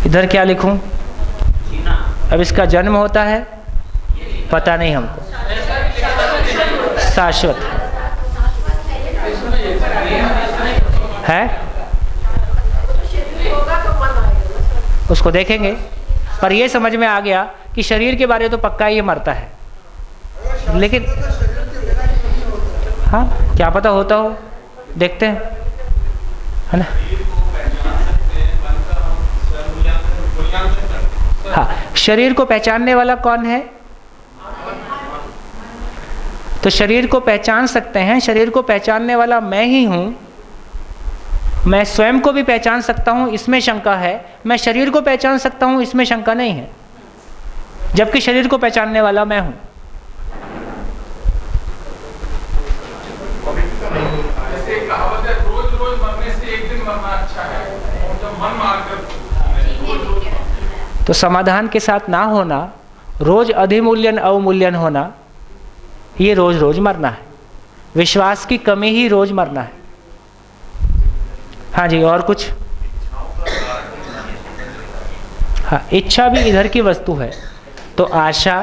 इधर क्या लिखूं? अब इसका जन्म होता है, पता नहीं हमको। शाश्वत है, उसको देखेंगे। पर ये समझ में आ गया कि शरीर के बारे में तो पक्का ही मरता है, लेकिन हाँ क्या पता होता हो, देखते हैं, है ना। हाँ, शरीर को पहचानने वाला कौन है? तो शरीर को पहचान सकते हैं, शरीर को पहचानने वाला मैं ही हूं। मैं स्वयं को भी पहचान सकता हूं, इसमें शंका है। मैं शरीर को पहचान सकता हूं, इसमें शंका नहीं है, जबकि शरीर को पहचानने वाला मैं हूं। जैसे कहावत है, रोज रोज मरने से एक दिन मरना अच्छा है। जब मन मारकर तो समाधान के साथ ना होना, रोज अधिमूल्यन अवमूल्यन होना, ये रोज रोज मरना है। विश्वास की कमी ही रोज मरना है। हाँ जी, और कुछ? हाँ, इच्छा भी इधर की वस्तु है। तो आशा,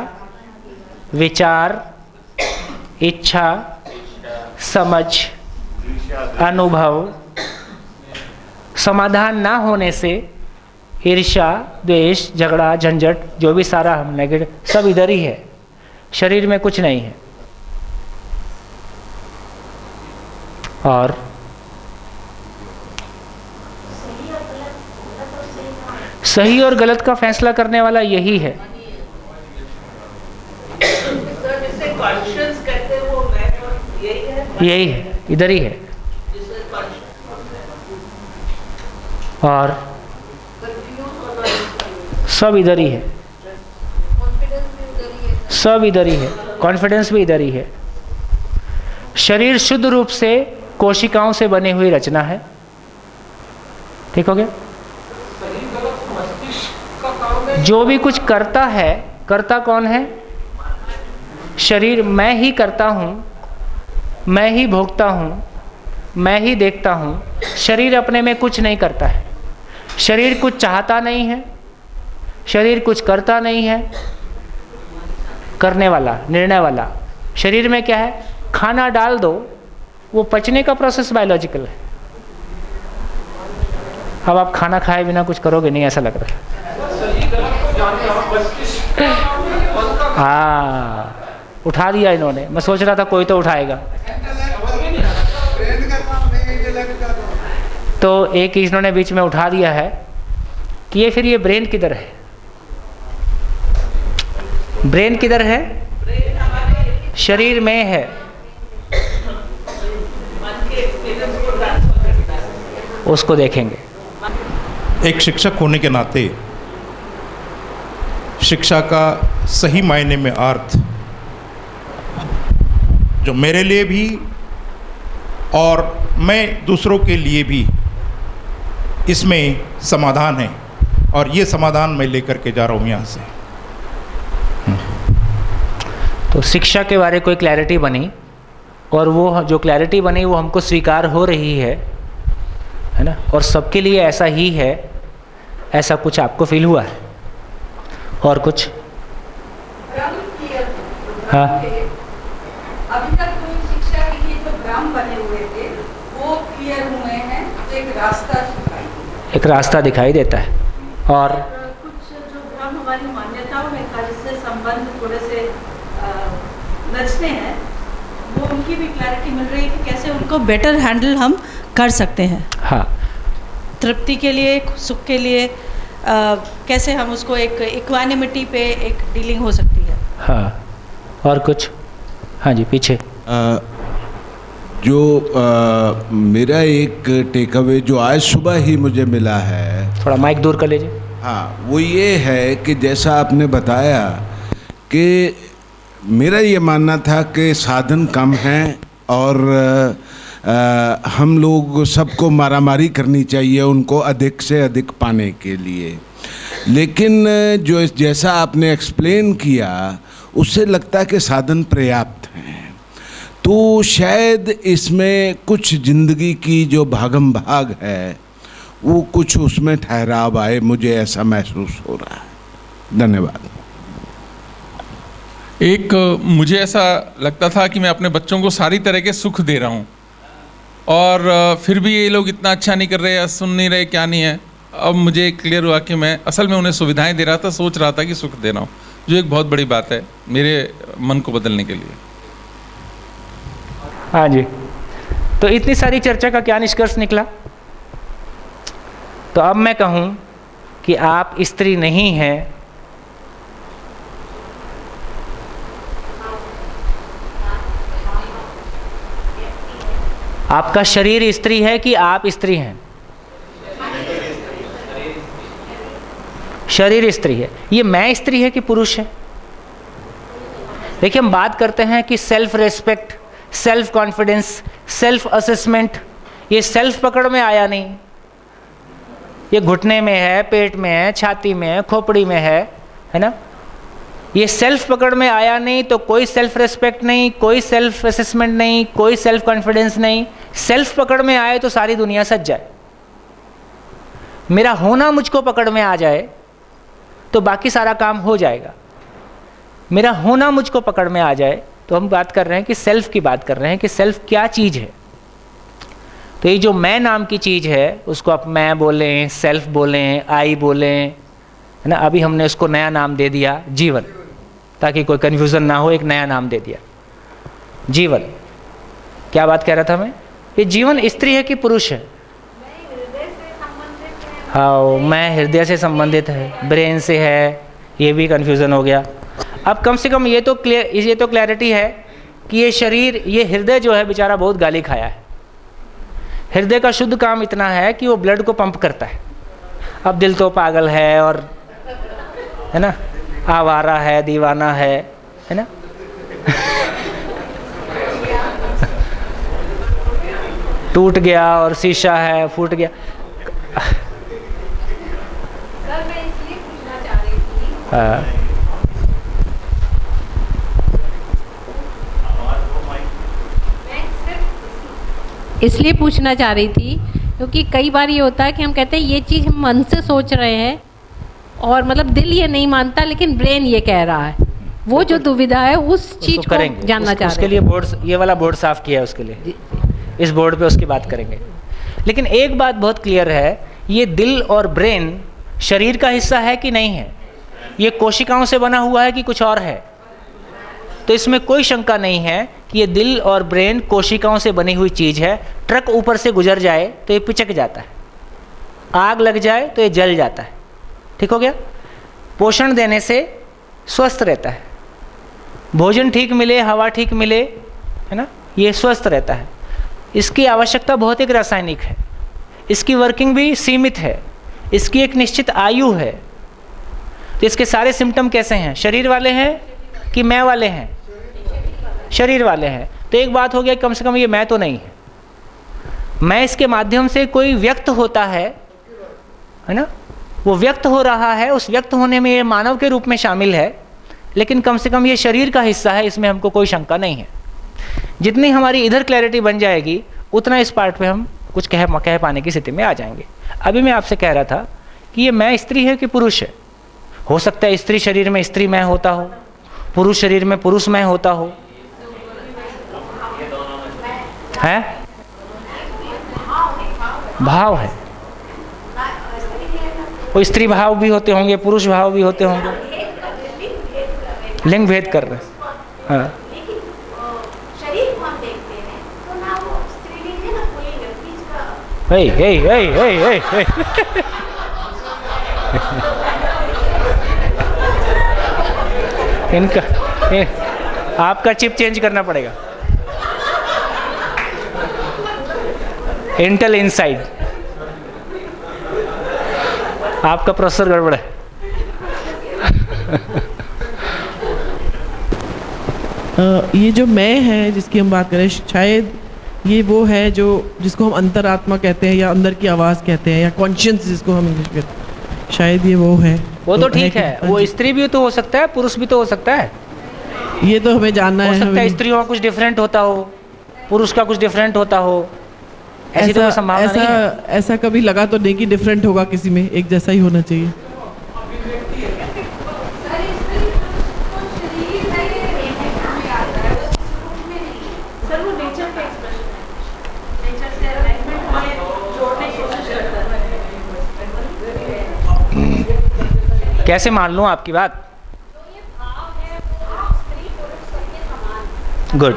विचार, इच्छा, समझ, अनुभव, समाधान ना होने से ईर्ष्या, द्वेष, झगड़ा, झंझट, जो भी सारा हम नेगेटिव, सब इधर ही है। शरीर में कुछ नहीं है। और सही और गलत का फैसला करने वाला यही है। यही है, इधर ही है। और सब इधर ही है, सब इधर ही है। कॉन्फिडेंस भी इधर ही है। शरीर शुद्ध रूप से कोशिकाओं से बनी हुई रचना है। ठीक हो गया? जो भी कुछ करता है, करता कौन है? शरीर। मैं ही करता हूँ, मैं ही भोगता हूँ, मैं ही देखता हूँ। शरीर अपने में कुछ नहीं करता है। शरीर कुछ चाहता नहीं है, शरीर कुछ करता नहीं है। करने वाला, निर्णय वाला शरीर में क्या है? खाना डाल दो, वो पचने का प्रोसेस बायोलॉजिकल है। अब आप खाना खाए बिना कुछ करोगे नहीं, ऐसा लग रहा है। हाँ, उठा दिया इन्होंने। मैं सोच रहा था कोई तो उठाएगा। तो एक इन्होंने बीच में उठा दिया है कि ये फिर ये ब्रेन किधर है? ब्रेन किधर है? शरीर में है। उसको देखेंगे। एक शिक्षक होने के नाते शिक्षा का सही मायने में अर्थ जो मेरे लिए भी और मैं दूसरों के लिए भी, इसमें समाधान है। और ये समाधान मैं लेकर के जा रहा हूँ यहाँ से। तो शिक्षा के बारे कोई क्लैरिटी बनी, और वो जो क्लैरिटी बनी वो हमको स्वीकार हो रही है ना। और सबके लिए ऐसा ही है, ऐसा कुछ आपको फील हुआ है? और कुछ? हाँ, अभी तक कोई शिक्षा के लिए जो भ्रम बने हुए थे वो क्लियर हुए हैं। तो एक रास्ता दिखाई देता है। और कुछ जो भ्रम हमारी मान्यताओं में था, जिससे संबंध थोड़े से नचते हैं, वो उनकी भी क्लैरिटी मिल रही है कि कैसे उनको बेटर हैंडल हम कर सकते हैं। हाँ, तृप्ति के लिए, सुख के लिए कैसे हम उसको एक इक्वानिमिटी पे एक डीलिंग हो सकती है। हाँ, और कुछ? हाँ जी, पीछे। मेरा एक टेक अवे जो आज सुबह ही मुझे मिला है, थोड़ा माइक दूर कर लीजिए। हाँ, वो ये है कि जैसा आपने बताया कि मेरा ये मानना था कि साधन कम हैं और हम लोग सबको मारामारी करनी चाहिए उनको अधिक से अधिक पाने के लिए। लेकिन जो जैसा आपने एक्सप्लेन किया उससे लगता है कि साधन पर्याप्त हैं। तो शायद इसमें कुछ ज़िंदगी की जो भागम भाग है वो कुछ उसमें ठहराव आए, मुझे ऐसा महसूस हो रहा है। धन्यवाद। एक मुझे ऐसा लगता था कि मैं अपने बच्चों को सारी तरह के सुख दे रहा हूँ और फिर भी ये लोग इतना अच्छा नहीं कर रहे या सुन नहीं रहे, क्या नहीं है। अब मुझे क्लियर हुआ कि मैं असल में उन्हें सुविधाएं दे रहा था, सोच रहा था कि सुख दे रहा हूँ, जो एक बहुत बड़ी बात है मेरे मन को बदलने के लिए। हाँ जी, तो इतनी सारी चर्चा का क्या निष्कर्ष निकला? तो अब मैं कहूँ कि आप स्त्री नहीं हैं, आपका शरीर स्त्री है कि आप स्त्री हैं? शरीर स्त्री है। ये मैं स्त्री है कि पुरुष है? देखिए, हम बात करते हैं कि self respect, self confidence, self assessment, ये सेल्फ पकड़ में आया नहीं। ये घुटने में है, पेट में है, छाती में है, खोपड़ी में है ना? ये सेल्फ पकड़ में आया नहीं तो कोई सेल्फ रेस्पेक्ट नहीं, कोई सेल्फ असेसमेंट नहीं, कोई सेल्फ कॉन्फिडेंस नहीं। सेल्फ पकड़ में आए तो सारी दुनिया सज जाए। मेरा होना मुझको पकड़ में आ जाए तो बाकी सारा काम हो जाएगा। मेरा होना मुझको पकड़ में आ जाए तो हम बात कर रहे हैं कि सेल्फ की बात कर रहे हैं कि सेल्फ क्या चीज़ है। तो ये जो मैं नाम की चीज़ है उसको आप मैं बोलें, सेल्फ बोलें, आई बोलें, है ना? अभी हमने उसको नया नाम दे दिया जीवन, ताकि कोई कन्फ्यूज़न ना हो, एक नया नाम दे दिया जीवन। क्या बात कह रहा था मैं? ये जीवन स्त्री है कि पुरुष है? हाँ, मैं हृदय से संबंधित है, ब्रेन से है, ये भी कन्फ्यूज़न हो गया। अब कम से कम ये तो क्लैरिटी है कि ये शरीर, ये हृदय जो है बेचारा बहुत गाली खाया है। हृदय का शुद्ध काम इतना है कि वो ब्लड को पंप करता है। अब दिल तो पागल है और, है ना, आवारा है, दीवाना है ना? टूट गया और शीशा है, फूट गया। सर, मैं इसलिए पूछना चाह रही थी। हाँ, इसलिए पूछना चाह रही थी क्योंकि कई बार ये होता है कि हम कहते हैं ये चीज़ हम मन से सोच रहे हैं और मतलब दिल ये नहीं मानता, लेकिन ब्रेन ये कह रहा है। वो जो दुविधा है उस चीज़ को जानना चाह रहे हैं। उसके लिए बोर्ड, ये वाला बोर्ड साफ किया है उसके लिए, इस बोर्ड पे उसकी बात करेंगे। लेकिन एक बात बहुत क्लियर है, ये दिल और ब्रेन शरीर का हिस्सा है कि नहीं है? ये कोशिकाओं से बना हुआ है कि कुछ और है? तो इसमें कोई शंका नहीं है कि ये दिल और ब्रेन कोशिकाओं से बनी हुई चीज़ है। ट्रक ऊपर से गुजर जाए तो ये पिचक जाता है, आग लग जाए तो ये जल जाता है। ठीक हो गया? पोषण देने से स्वस्थ रहता है, भोजन ठीक मिले, हवा ठीक मिले, है ना, ये स्वस्थ रहता है। इसकी आवश्यकता भौतिक रासायनिक है, इसकी वर्किंग भी सीमित है, इसकी एक निश्चित आयु है। तो इसके सारे सिम्टम कैसे हैं? शरीर वाले हैं कि मैं वाले हैं? शरीर वाले हैं। तो एक बात हो गया, कम से कम ये मैं तो नहीं है। मैं इसके माध्यम से कोई व्यक्त होता है ना, वो व्यक्त हो रहा है, उस व्यक्त होने में ये मानव के रूप में शामिल है, लेकिन कम से कम ये शरीर का हिस्सा है, इसमें हमको कोई शंका नहीं है। जितनी हमारी इधर क्लैरिटी बन जाएगी उतना इस पार्ट पे हम कुछ कह पाने की स्थिति में आ जाएंगे। अभी मैं आपसे कह रहा था कि ये मैं स्त्री है कि पुरुष है? हो सकता है स्त्री शरीर में स्त्री मैं होता हो, पुरुष शरीर में पुरुष मैं होता हो, है? भाव है, वो स्त्री भाव भी होते होंगे, पुरुष भाव भी होते होंगे, लिंग भेद कर रहे हैं। हाँ, इनका आपका चिप चेंज करना पड़ेगा। इंटेल इनसाइड, आपका प्रोसेसर गड़बड़ है। ये जो मैं है जिसकी हम बात करें, शायद ये वो है जो जिसको हम अंतरात्मा कहते हैं या अंदर की आवाज़ कहते हैं या कॉन्शियस जिसको हम इंग्लिश में, शायद ये वो है। वो तो ठीक है, वो स्त्री भी तो हो सकता है, पुरुष भी तो हो सकता है। ये तो हमें जानना है। हो सकता है स्त्रियों का कुछ डिफरेंट होता हो, पुरुष का कुछ डिफरेंट होता हो, ऐसी तो कोई संभावना नहीं है। ऐसा कभी लगा तो नहीं कि डिफरेंट होगा, किसी में एक जैसा ही होना चाहिए। सर वो नेचर का एक्सप्रेशन है, नेचर से अलाइनमेंट हमें जोड़ने की कोशिश करता है। कैसे मान लूँ आपकी बात? गुड।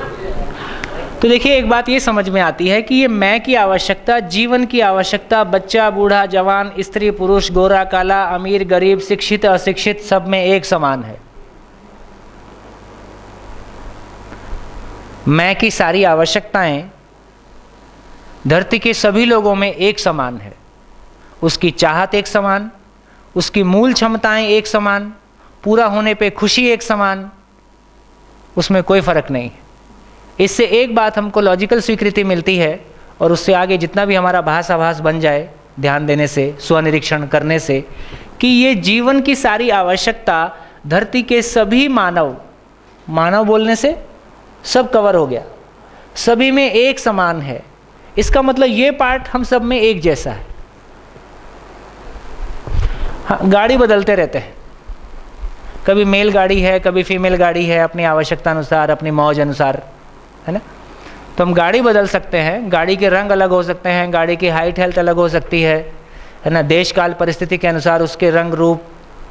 तो देखिए, एक बात ये समझ में आती है कि ये मैं की आवश्यकता, जीवन की आवश्यकता, बच्चा बूढ़ा जवान, स्त्री पुरुष, गोरा काला, अमीर गरीब, शिक्षित अशिक्षित, सब में एक समान है। मैं की सारी आवश्यकताएं धरती के सभी लोगों में एक समान है। उसकी चाहत एक समान, उसकी मूल क्षमताएं एक समान, पूरा होने पे खुशी एक समान, उसमें कोई फर्क नहीं है। इससे एक बात हमको लॉजिकल स्वीकृति मिलती है, और उससे आगे जितना भी हमारा भास बन जाए ध्यान देने से, स्वनिरीक्षण करने से, कि ये जीवन की सारी आवश्यकता धरती के सभी मानव बोलने से सब कवर हो गया, सभी में एक समान है। इसका मतलब ये पार्ट हम सब में एक जैसा है। हाँ, गाड़ी बदलते रहते हैं, कभी मेल गाड़ी है, कभी फीमेल गाड़ी है, अपनी आवश्यकता अनुसार, अपनी मौज अनुसार, है ना। तो हम गाड़ी बदल सकते हैं, गाड़ी के रंग अलग हो सकते हैं, गाड़ी की हाइट हेल्थ अलग हो सकती है ना। देश काल परिस्थिति के अनुसार उसके रंग रूप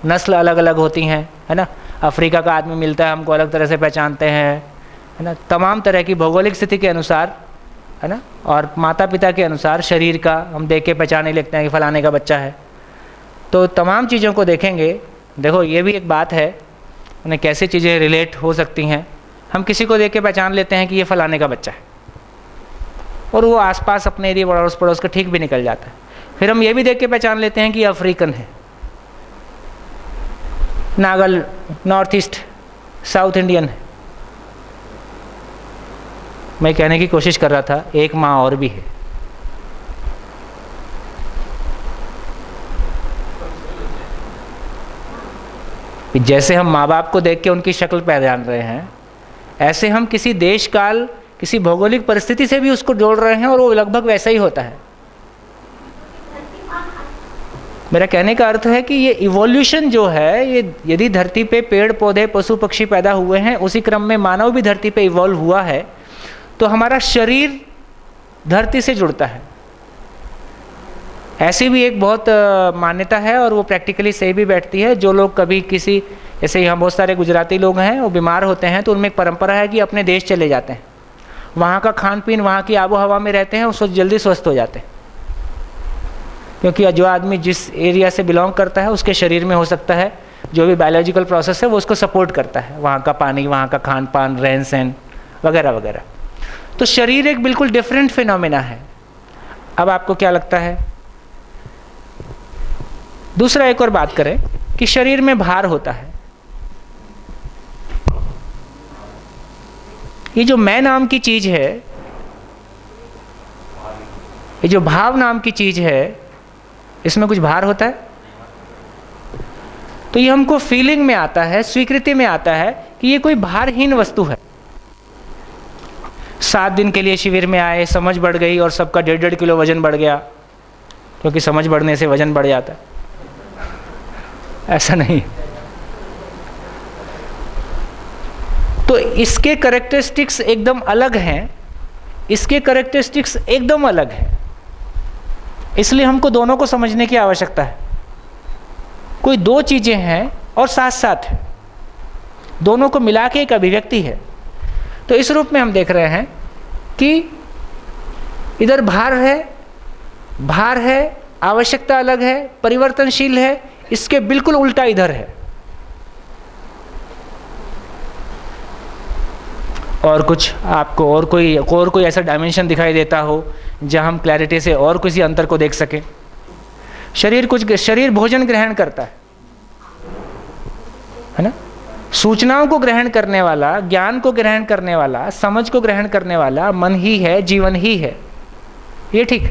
नस्ल अलग अलग होती हैं, है ना। अफ्रीका का आदमी मिलता है, हमको अलग तरह से पहचानते हैं, है ना। तमाम तरह की भौगोलिक स्थिति के अनुसार, है ना, और माता पिता के अनुसार शरीर का हम देख के पहचाने लगते हैं कि फलाने का बच्चा है। तो तमाम चीज़ों को देखेंगे। देखो, ये भी एक बात है, उन्हें कैसे चीज़ें रिलेट हो सकती हैं। हम किसी को देख के पहचान लेते हैं कि ये फलाने का बच्चा है, और वो आसपास अपने एरिया अड़ोस पड़ोस का ठीक भी निकल जाता है। फिर हम ये भी देख के पहचान लेते हैं कि ये अफ्रीकन है, नागल, नॉर्थ ईस्ट, साउथ इंडियन है। मैं कहने की कोशिश कर रहा था, एक माँ और भी है। जैसे हम माँ बाप को देख के उनकी शक्ल पहचान रहे हैं, ऐसे हम किसी देश काल, किसी भौगोलिक परिस्थिति से भी उसको जोड़ रहे हैं, और वो लगभग वैसा ही होता है। मेरा कहने का अर्थ है कि ये इवोल्यूशन जो है, ये यदि धरती पे पेड़ पौधे पशु पक्षी पैदा हुए हैं, उसी क्रम में मानव भी धरती पे इवॉल्व हुआ है, तो हमारा शरीर धरती से जुड़ता है। ऐसी भी एक बहुत मान्यता है, और वो प्रैक्टिकली सही भी बैठती है। जो लोग कभी किसी, जैसे यहाँ बहुत सारे गुजराती लोग हैं, वो बीमार होते हैं तो उनमें एक परंपरा है कि अपने देश चले जाते हैं, वहाँ का खान पीन, वहाँ की आबो हवा में रहते हैं, उसको जल्दी स्वस्थ हो जाते हैं। क्योंकि जो आदमी जिस एरिया से बिलोंग करता है, उसके शरीर में हो सकता है जो भी बायोलॉजिकल प्रोसेस है वो उसको सपोर्ट करता है, वहाँ का पानी, वहाँ का खान पान, रहन सहन वगैरह वगैरह। तो शरीर एक बिल्कुल डिफरेंट फिनोमिना है। अब आपको क्या लगता है? दूसरा एक और बात करें कि शरीर में भार होता है। ये जो मैं नाम की चीज है, ये जो भाव नाम की चीज है, इसमें कुछ भार होता है। तो ये हमको फीलिंग में आता है, स्वीकृति में आता है कि ये कोई भारहीन वस्तु है। 7 दिन के लिए शिविर में आए, समझ बढ़ गई और सबका 1.5 किलो वजन बढ़ गया, क्योंकि समझ बढ़ने से वजन बढ़ जाता है। ऐसा नहीं। तो इसके कैरेक्टरिस्टिक्स एकदम अलग हैं, इसके कैरेक्टरिस्टिक्स एकदम अलग हैं। इसलिए हमको दोनों को समझने की आवश्यकता है। कोई दो चीजें हैं और साथ साथ है, दोनों को मिला के एक अभिव्यक्ति है। तो इस रूप में हम देख रहे हैं कि इधर भार है, आवश्यकता अलग है, परिवर्तनशील है। इसके बिल्कुल उल्टा इधर है। और कुछ आपको और कोई ऐसा डायमेंशन दिखाई देता हो जहां हम क्लैरिटी से और किसी अंतर को देख सकें। शरीर भोजन ग्रहण करता है ना। सूचनाओं को ग्रहण करने वाला, ज्ञान को ग्रहण करने वाला, समझ को ग्रहण करने वाला मन ही है, जीवन ही है। ये ठीक?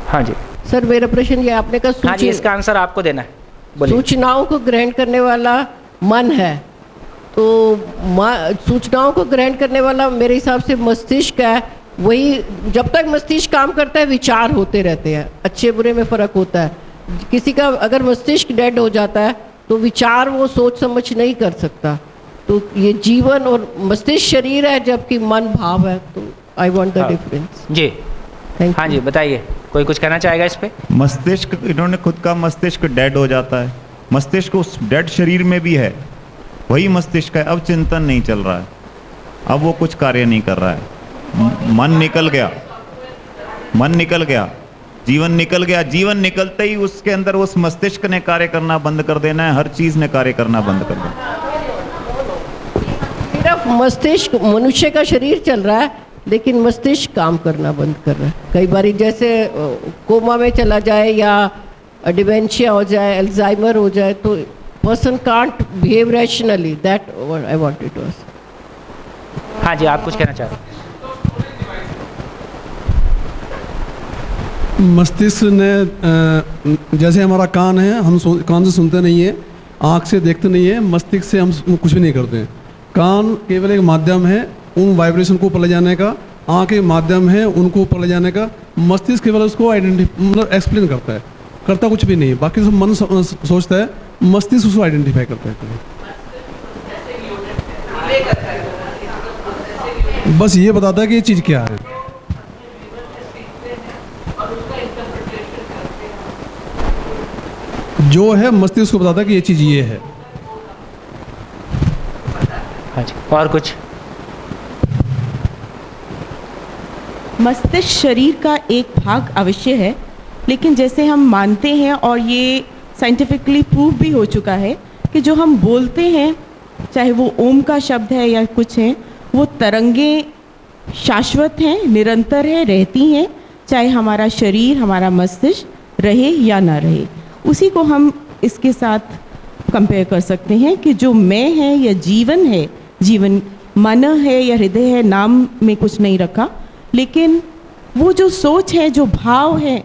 हाँ जी सर, मेरा प्रश्न ये आपने कहा, हाँ जी, इसका आंसर आपको देना है। बोलिए। सूचनाओं को ग्रहण करने वाला मन है, तो सूचनाओं को ग्रहण करने वाला मेरे हिसाब से मस्तिष्क है। वही जब तक मस्तिष्क काम करता है विचार होते रहते हैं, अच्छे बुरे में फ़र्क होता है। किसी का अगर मस्तिष्क डेड हो जाता है तो विचार वो सोच समझ नहीं कर सकता। तो ये जीवन और मस्तिष्क शरीर है जबकि मन भाव है। तो आई वांट द डिफरेंस। जी थैंक हाँ जी, बताइए, कोई कुछ कहना चाहेगा इस पे? मस्तिष्क, इन्होंने खुद का मस्तिष्क डेड हो जाता है, मस्तिष्क उस डेड शरीर में भी है, वही मस्तिष्क है। अब चिंतन नहीं चल रहा है, अब वो कुछ कार्य नहीं कर रहा है, मन निकल गया, मन निकल गया, जीवन निकल गया। जीवन निकलते ही उसके अंदर उस मस्तिष्क ने कार्य करना बंद कर देना है, हर चीज ने कार्य करना बंद कर देना। सिर्फ मस्तिष्क, मनुष्य का शरीर चल रहा है लेकिन मस्तिष्क काम करना बंद कर रहा है। कई बार जैसे कोमा में चला जाए या डिमेंशिया हो जाए, अल्जाइमर हो जाए, तो person can't behave rationally. That I wanted to ask. हाँ जी, आप कुछ कहना चाह रहे हैं? मस्तिष्क ने जैसे हमारा कान है, हम कान से सुनते नहीं है, आँख से देखते नहीं है, मस्तिष्क से हम कुछ भी नहीं करते हैं। कान केवल एक माध्यम है उन वाइब्रेशन को ऊपर ले जाने का, आँख एक माध्यम है उनको ऊपर ले जाने का, मस्तिष्क केवल उसको मतलब एक्सप्लेन करता है, करता कुछ भी नहीं। बाकी सब मन सोचता है, मस्तिष्क उसको आइडेंटिफाई करता है। बस ये बताता है कि ये चीज़ क्या है। जो है मस्तिष्क को बताता है कि ये चीज़ ये है। हाँ जी, और कुछ? मस्तिष्क शरीर का एक भाग अवश्य है, लेकिन जैसे हम मानते हैं और ये साइंटिफिकली प्रूव भी हो चुका है कि जो हम बोलते हैं, चाहे वो ओम का शब्द है या कुछ है, वो तरंगें शाश्वत हैं, निरंतर है, रहती हैं, चाहे हमारा शरीर, हमारा मस्तिष्क रहे या ना रहे। उसी को हम इसके साथ कंपेयर कर सकते हैं कि जो मैं है या जीवन है, जीवन मन है या हृदय है, नाम में कुछ नहीं रखा, लेकिन वो जो सोच है, जो भाव है,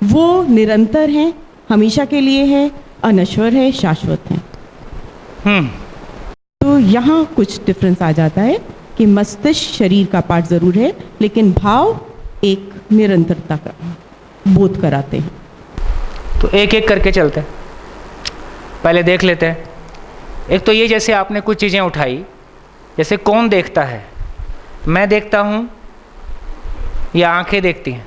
वो निरंतर है, हमेशा के लिए है, अनश्वर है, शाश्वत है। तो यहाँ कुछ डिफरेंस आ जाता है कि मस्तिष्क शरीर का पार्ट ज़रूर है, लेकिन भाव एक निरंतरता का बोध कराते हैं। तो एक एक करके चलते हैं, पहले देख लेते हैं। एक तो ये, जैसे आपने कुछ चीज़ें उठाई, जैसे कौन देखता है, मैं देखता हूँ या आंखें देखती हैं?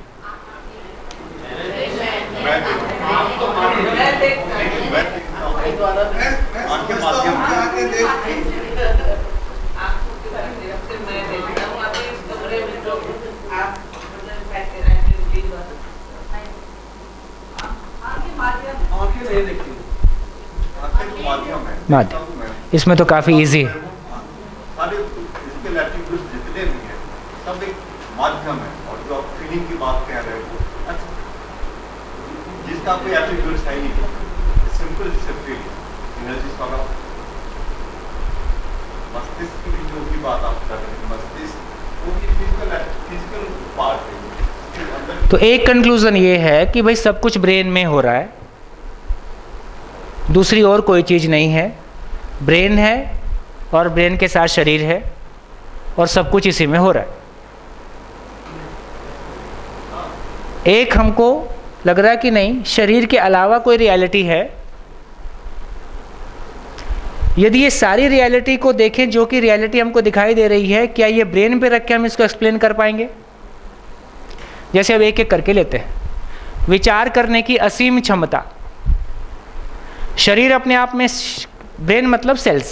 माध्यम, इसमें तो काफ़ी इजी है। माध्यम है, और जो आप फीलिंग की बात कह रहे हो, अच्छा, जिसका कोई एट्रीब्यूट्स है नहीं, सिंपल जैसे फीलिंग एनर्जी वाला। मस्तिष्क की जो भी बात आप कर रहे हैं, मस्तिष्क वो भी फिजिकल पार्ट है। तो एक कंक्लूजन ये है कि भाई सब कुछ ब्रेन में हो रहा है, दूसरी और कोई चीज़ नहीं है, ब्रेन है और ब्रेन के साथ शरीर है और सब कुछ इसी में हो रहा है। एक हमको लग रहा है कि नहीं, शरीर के अलावा कोई रियलिटी है। यदि ये सारी रियलिटी को देखें, जो कि रियलिटी हमको दिखाई दे रही है, क्या ये ब्रेन पे रख के हम इसको एक्सप्लेन कर पाएंगे? जैसे अब एक एक करके लेते हैं। विचार करने की असीम क्षमता, शरीर अपने आप में, ब्रेन मतलब सेल्स,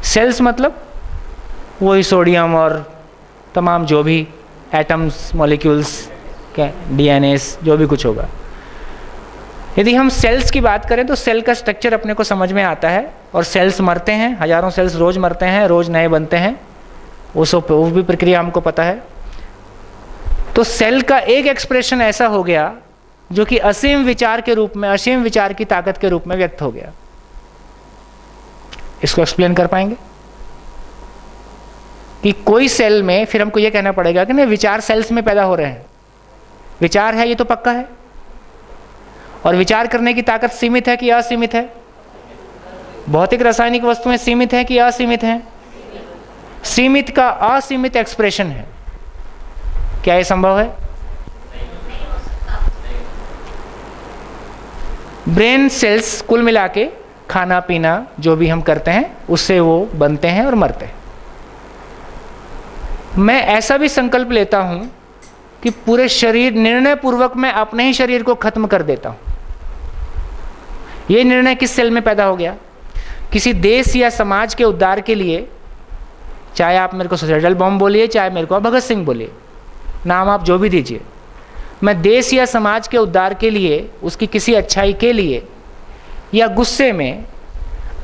सेल्स मतलब वही सोडियम और तमाम जो भी एटम्स, मॉलिक्यूल्स, क्या डीएनएस, जो भी कुछ होगा। यदि हम सेल्स की बात करें तो सेल का स्ट्रक्चर अपने को समझ में आता है, और सेल्स मरते हैं, हजारों सेल्स रोज मरते हैं, रोज नए बनते हैं, वो भी प्रक्रिया हमको पता है। तो सेल का एक एक्सप्रेशन ऐसा हो गया जो कि असीम विचार के रूप में, असीम विचार की ताकत के रूप में व्यक्त हो गया। इसको एक्सप्लेन कर पाएंगे कि कोई सेल में, फिर हमको ये कहना पड़ेगा कि नहीं, विचार सेल्स में पैदा हो रहे हैं, विचार है, ये तो पक्का है। और विचार करने की ताकत सीमित है कि असीमित है? भौतिक रासायनिक वस्तुएं सीमित हैं कि असीमित हैं? सीमित का असीमित एक्सप्रेशन है। क्या ये संभव है? ब्रेन सेल्स कुल मिला के खाना पीना जो भी हम करते हैं उससे वो बनते हैं और मरते हैं। मैं ऐसा भी संकल्प लेता हूं कि पूरे शरीर, निर्णय पूर्वक मैं अपने ही शरीर को खत्म कर देता हूं। ये निर्णय किस सेल में पैदा हो गया? किसी देश या समाज के उद्धार के लिए, चाहे आप मेरे को सुसाइडल बॉम्ब बोलिए, चाहे मेरे को भगत सिंह बोलिए, नाम आप जो भी दीजिए, मैं देश या समाज के उद्धार के लिए, उसकी किसी अच्छाई के लिए या गुस्से में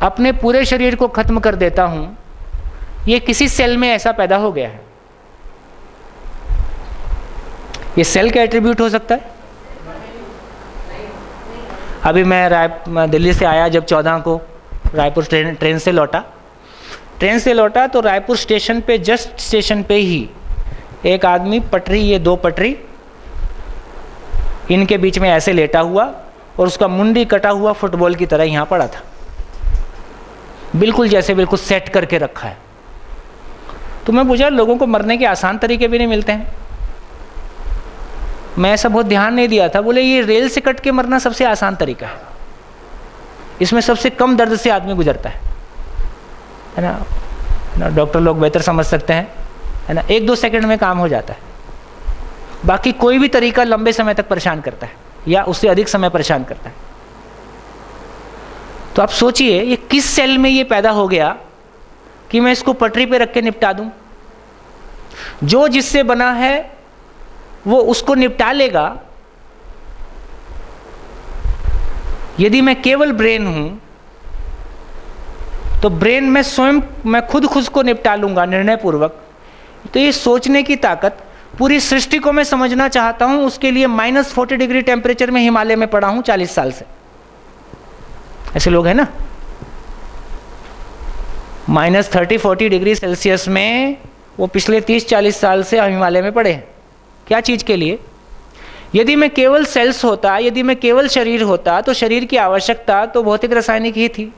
अपने पूरे शरीर को खत्म कर देता हूं। ये किसी सेल में ऐसा पैदा हो गया है। ये सेल का एट्रीब्यूट हो सकता है। अभी मैं दिल्ली से आया जब 14 को रायपुर ट्रेन से लौटा तो रायपुर स्टेशन पे, जस्ट स्टेशन पे ही एक आदमी पटरी, ये 2 पटरी इनके बीच में ऐसे लेटा हुआ और उसका मुंडी कटा हुआ फुटबॉल की तरह यहाँ पड़ा था, बिल्कुल जैसे बिल्कुल सेट करके रखा है। तो मैं पूछा, लोगों को मरने के आसान तरीके भी नहीं मिलते हैं? मैं ऐसा बहुत ध्यान नहीं दिया था। बोले ये रेल से कट के मरना सबसे आसान तरीका है, इसमें सबसे कम दर्द से आदमी गुजरता है ना। डॉक्टर लोग बेहतर समझ सकते हैं, है ना। 1-2 सेकंड में काम हो जाता है। बाकी कोई भी तरीका लंबे समय तक परेशान करता है या उससे अधिक समय परेशान करता है। तो आप सोचिए ये किस सेल में ये पैदा हो गया कि मैं इसको पटरी पे रख के निपटा दूं। जो जिससे बना है वो उसको निपटा लेगा। यदि मैं केवल ब्रेन हूं तो ब्रेन में स्वयं मैं खुद को निपटा लूंगा निर्णय पूर्वक। तो ये सोचने की ताकत, पूरी सृष्टि को मैं समझना चाहता हूं, उसके लिए -40 डिग्री टेम्परेचर में हिमालय में पड़ा हूं 40 साल से। ऐसे लोग हैं ना, -30-40 डिग्री सेल्सियस में वो पिछले 30-40 साल से हिमालय में पड़े हैं। क्या चीज़ के लिए? यदि मैं केवल सेल्स होता, यदि मैं केवल शरीर होता तो शरीर की आवश्यकता तो भौतिक रासायनिक ही थी।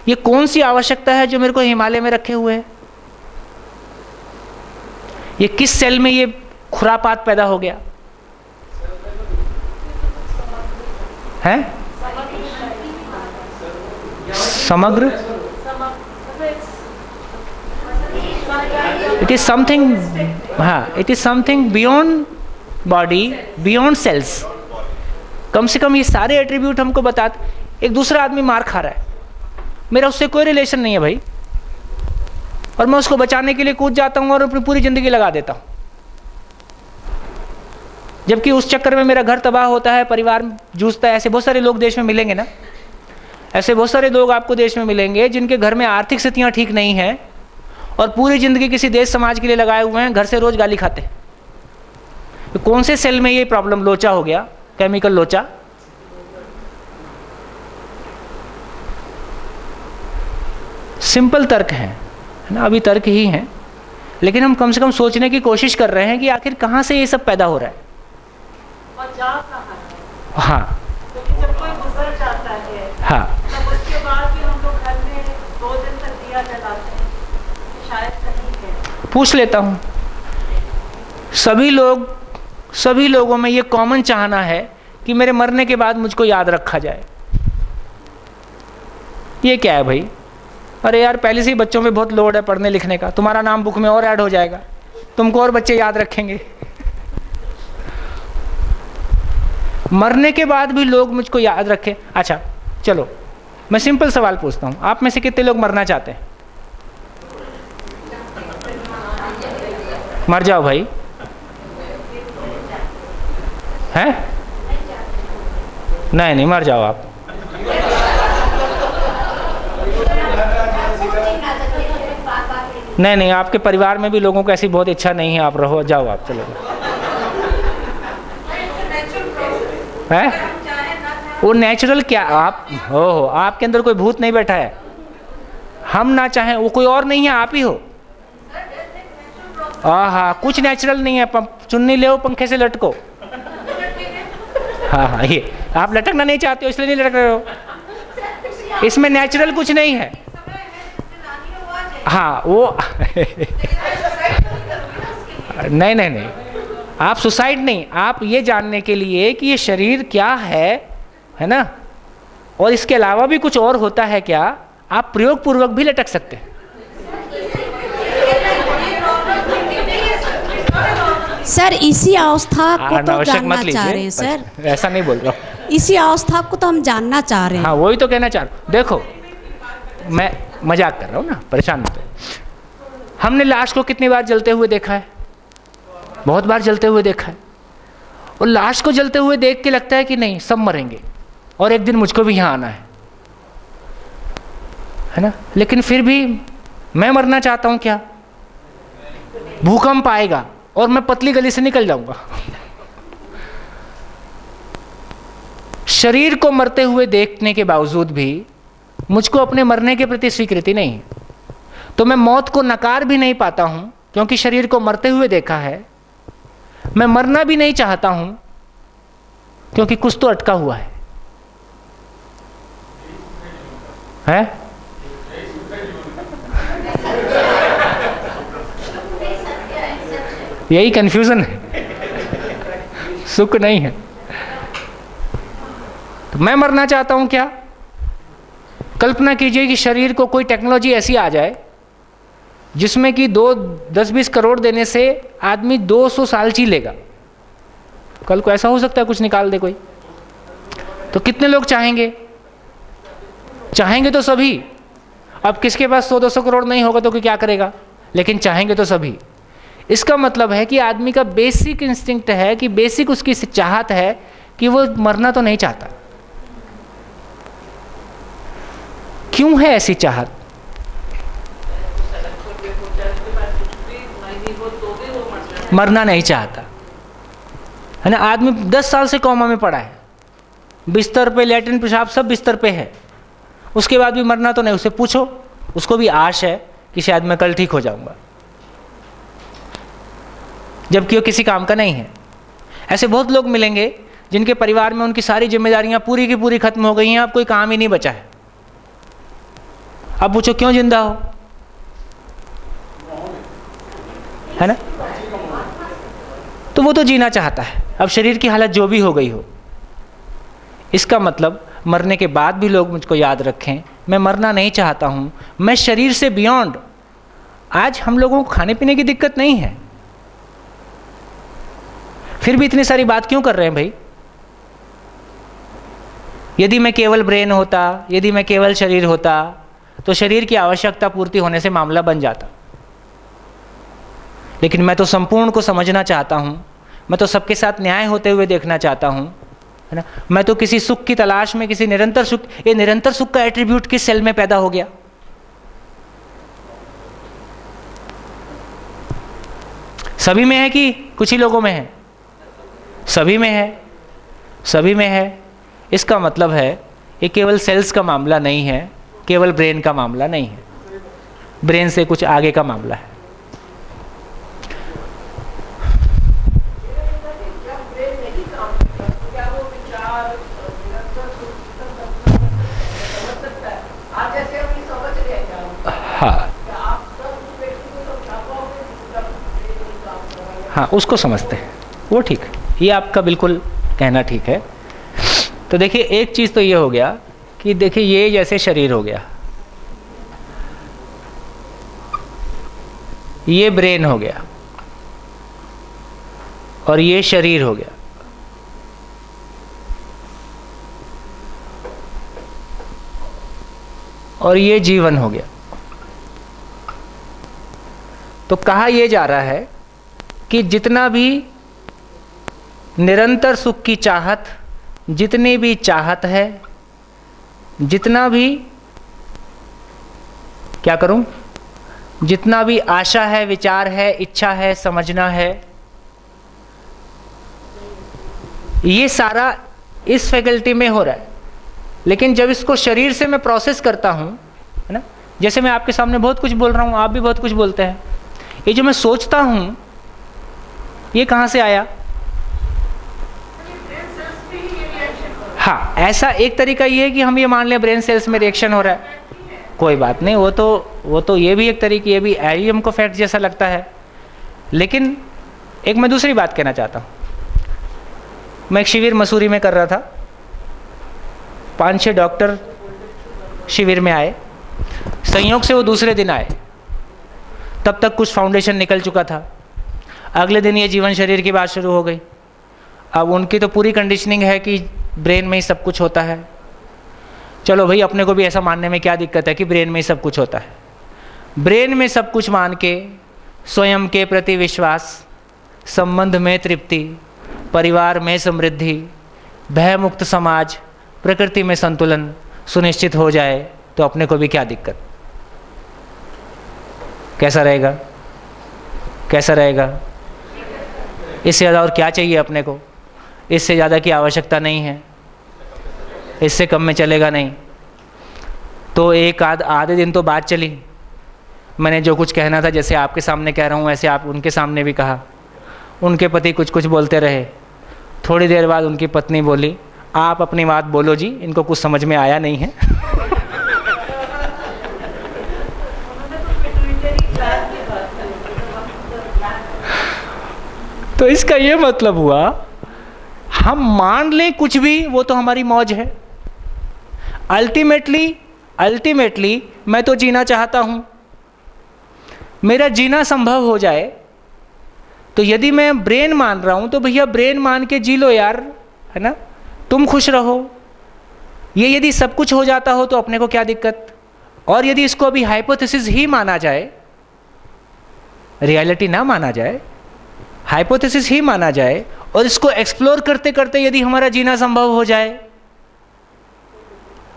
ये कौन सी आवश्यकता है जो मेरे को हिमालय में रखे हुए है? ये किस सेल में ये खुरापात पैदा हो गया है? समग्र, इट इज समथिंग, हाँ, it is something beyond body, beyond cells. कम से कम ये सारे एट्रीब्यूट हमको बताते। एक दूसरा आदमी मार खा रहा है, मेरा उससे कोई रिलेशन नहीं है भाई, और मैं उसको बचाने के लिए कूद जाता हूँ और अपनी पूरी ज़िंदगी लगा देता हूँ, जबकि उस चक्कर में मेरा घर तबाह होता है, परिवार जूझता है। ऐसे बहुत सारे लोग देश में मिलेंगे ना, ऐसे बहुत सारे लोग आपको देश में मिलेंगे जिनके घर में आर्थिक स्थितियाँ ठीक नहीं हैं और पूरी ज़िंदगी किसी देश समाज के लिए लगाए हुए हैं, घर से रोज़ गाली खाते हैं। तो कौन से सेल में ये प्रॉब्लम लोचा हो गया, केमिकल लोचा? सिंपल तर्क है ना, अभी तर्क ही हैं, लेकिन हम कम से कम सोचने की कोशिश कर रहे हैं कि आखिर कहाँ से ये सब पैदा हो रहा है। और जा कहाँ है? हाँ, क्योंकि जब कोई गुजर जाता है, हाँ, तब उसके बाद भी हम लोग घर में 2 दिन तक दिया जलाते हैं, तो शायद कहीं है। पूछ लेता हूँ, सभी लोगों में ये कॉमन चाहना है कि मेरे मरने के बाद मुझको याद रखा जाए। ये क्या है भाई? अरे यार, पहले से ही बच्चों में बहुत लोड है पढ़ने लिखने का, तुम्हारा नाम बुक में और ऐड हो जाएगा, तुमको और बच्चे याद रखेंगे। मरने के बाद भी लोग मुझको याद रखें। अच्छा चलो, मैं सिंपल सवाल पूछता हूँ, आप में से कितने लोग मरना चाहते हैं? मर जाओ भाई, हैं? नहीं, मर जाओ आप। नहीं, आपके परिवार में भी लोगों को ऐसी बहुत इच्छा नहीं है, आप रहो, जाओ आप, चलो। है वो नेचुरल? क्या आप हो? आपके अंदर कोई भूत नहीं बैठा है। हम ना चाहें, वो कोई और नहीं है, आप ही हो। हाँ, कुछ नेचुरल नहीं है। चुन्नी ले, पंखे से लटको। हाँ, ये आप लटकना नहीं चाहते हो इसलिए नहीं लटक रहे हो। इसमें नेचुरल कुछ नहीं है। हाँ वो नहीं नहीं नहीं, आप सुसाइड नहीं, आप ये जानने के लिए कि ये शरीर क्या है ना, और इसके अलावा भी कुछ और होता है क्या, आप प्रयोग पूर्वक भी लटक सकते हैं। सर इसी अवस्था को तो अनावश्यक जानना मत चाह रहे हैं लीजिए, सर, ऐसा नहीं बोल रहा हूँ। इसी अवस्था को तो हम जानना चाह रहे हैं। हाँ वही तो कहना चाह रहा हूँ। देखो मैं मजाक कर रहा हूँ ना, परेशान मत हो। हमने लाश को कितनी बार जलते हुए देखा है? बहुत बार जलते हुए देखा है। और लाश को जलते हुए देख के लगता है कि नहीं सब मरेंगे और एक दिन मुझको भी यहाँ आना है ना, लेकिन फिर भी मैं मरना चाहता हूँ क्या? भूकंप आएगा और मैं पतली गली से निकल जाऊंगा। शरीर को मरते हुए देखने के बावजूद भी मुझको अपने मरने के प्रति स्वीकृति नहीं है, तो मैं मौत को नकार भी नहीं पाता हूं क्योंकि शरीर को मरते हुए देखा है। मैं मरना भी नहीं चाहता हूं क्योंकि कुछ तो अटका हुआ है? यही कंफ्यूजन है, सुख नहीं है। तो मैं मरना चाहता हूं क्या? कल्पना कीजिए कि शरीर को कोई टेक्नोलॉजी ऐसी आ जाए जिसमें कि 10-20 करोड़ देने से आदमी 200 साल जी लेगा। कल को ऐसा हो सकता है कुछ निकाल दे कोई, तो कितने लोग चाहेंगे? चाहेंगे तो सभी। अब किसके पास 100-200 करोड़ नहीं होगा तो कोई क्या करेगा, लेकिन चाहेंगे तो सभी। इसका मतलब है कि आदमी का बेसिक इंस्टिंक्ट है कि बेसिक उसकी चाहत है कि वो मरना तो नहीं चाहता। क्यों है ऐसी चाहत? मरना नहीं चाहता है ना। आदमी 10 साल से कोमा में पड़ा है, बिस्तर पे लैट्रिन पेशाब सब बिस्तर पे है, उसके बाद भी मरना तो नहीं। उसे पूछो, उसको भी आश है कि शायद मैं कल ठीक हो जाऊंगा, जबकि वो किसी काम का नहीं है। ऐसे बहुत लोग मिलेंगे जिनके परिवार में उनकी सारी जिम्मेदारियां पूरी की पूरी खत्म हो गई हैं, अब कोई काम ही नहीं बचा है। अब पूछो क्यों जिंदा हो, है ना? तो वो तो जीना चाहता है, अब शरीर की हालत जो भी हो गई हो। इसका मतलब मरने के बाद भी लोग मुझको याद रखें, मैं मरना नहीं चाहता हूं, मैं शरीर से बियॉन्ड। आज हम लोगों को खाने पीने की दिक्कत नहीं है, फिर भी इतनी सारी बात क्यों कर रहे हैं भाई? यदि मैं केवल ब्रेन होता, यदि मैं केवल शरीर होता, तो शरीर की आवश्यकता पूर्ति होने से मामला बन जाता। लेकिन मैं तो संपूर्ण को समझना चाहता हूं, मैं तो सबके साथ न्याय होते हुए देखना चाहता हूं, है ना। मैं तो किसी सुख की तलाश में, किसी निरंतर सुख, ये निरंतर सुख का एट्रीब्यूट किस सेल में पैदा हो गया? सभी में है कि कुछ ही लोगों में है? सभी में है, सभी में है। इसका मतलब है ये केवल सेल्स का मामला नहीं है, केवल ब्रेन का मामला नहीं है, ब्रेन से कुछ आगे का मामला है। हाँ हाँ, उसको समझते हैं, वो ठीक है, ये आपका बिल्कुल कहना ठीक है। तो देखिए एक चीज़ तो ये हो गया कि देखिए ये जैसे शरीर हो गया, ये ब्रेन हो गया और ये शरीर हो गया। और ये जीवन हो गया। तो कहा यह जा रहा है कि जितना भी निरंतर सुख की चाहत, जितनी भी चाहत है, जितना भी क्या करूं, जितना भी आशा है, विचार है, इच्छा है, समझना है, ये सारा इस फैकल्टी में हो रहा है। लेकिन जब इसको शरीर से मैं प्रोसेस करता हूं, है ना, जैसे मैं आपके सामने बहुत कुछ बोल रहा हूं, आप भी बहुत कुछ बोलते हैं, ये जो मैं सोचता हूं ये कहां से आया? हाँ, ऐसा एक तरीका ये है कि हम ये मान लें ब्रेन सेल्स में रिएक्शन हो रहा है, कोई बात नहीं, वो तो ये भी एक तरीके, ये भी हमको फैक्ट जैसा लगता है। लेकिन एक मैं दूसरी बात कहना चाहता हूँ। मैं एक शिविर मसूरी में कर रहा था, 5-6 डॉक्टर शिविर में आए, संयोग से वो दूसरे दिन आए, तब तक कुछ फाउंडेशन निकल चुका था। अगले दिन ये जीवन शरीर की बात शुरू हो गई। अब उनकी तो पूरी कंडीशनिंग है कि ब्रेन में ही सब कुछ होता है। चलो भाई, अपने को भी ऐसा मानने में क्या दिक्कत है कि ब्रेन में ही सब कुछ होता है। ब्रेन में सब कुछ मान के स्वयं के प्रति विश्वास, संबंध में तृप्ति, परिवार में समृद्धि, भय मुक्त समाज, प्रकृति में संतुलन सुनिश्चित हो जाए तो अपने को भी क्या दिक्कत? कैसा रहेगा? कैसा रहेगा? इससे ज़्यादा और क्या चाहिए अपने को? इससे ज़्यादा की आवश्यकता नहीं है, इससे कम में चलेगा नहीं। तो एक आधे दिन तो बात चली, मैंने जो कुछ कहना था, जैसे आपके सामने कह रहा हूँ वैसे आप उनके सामने भी कहा। उनके पति कुछ कुछ बोलते रहे। थोड़ी देर बाद उनकी पत्नी बोली, आप अपनी बात बोलो जी, इनको कुछ समझ में आया नहीं है। तो इसका ये मतलब हुआ, हम मान लें कुछ भी, वो तो हमारी मौज है। अल्टीमेटली मैं तो जीना चाहता हूं, मेरा जीना संभव हो जाए। तो यदि मैं ब्रेन मान रहा हूं तो भैया ब्रेन मान के जी लो यार, है ना, तुम खुश रहो। ये यदि सब कुछ हो जाता हो तो अपने को क्या दिक्कत? और यदि इसको अभी हाइपोथेसिस ही माना जाए, रियलिटी ना माना जाए, हाइपोथेसिस ही माना जाए, और इसको एक्सप्लोर करते करते यदि हमारा जीना संभव हो जाए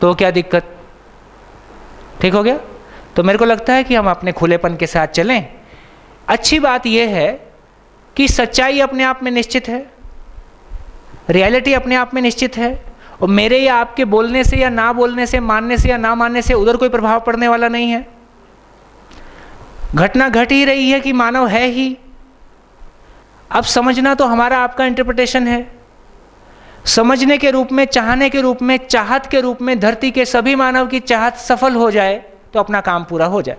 तो क्या दिक्कत? ठीक हो गया? तो मेरे को लगता है कि हम अपने खुलेपन के साथ चलें। अच्छी बात यह है कि सच्चाई अपने आप में निश्चित है, रियलिटी अपने आप में निश्चित है, और मेरे या आपके बोलने से या ना बोलने से, मानने से या ना मानने से उधर कोई प्रभाव पड़ने वाला नहीं है। घटना घट ही रही है कि मानव है ही। अब समझना तो हमारा आपका इंटरप्रिटेशन है। समझने के रूप में, चाहने के रूप में, चाहत के रूप में धरती के सभी मानव की चाहत सफल हो जाए तो अपना काम पूरा हो जाए।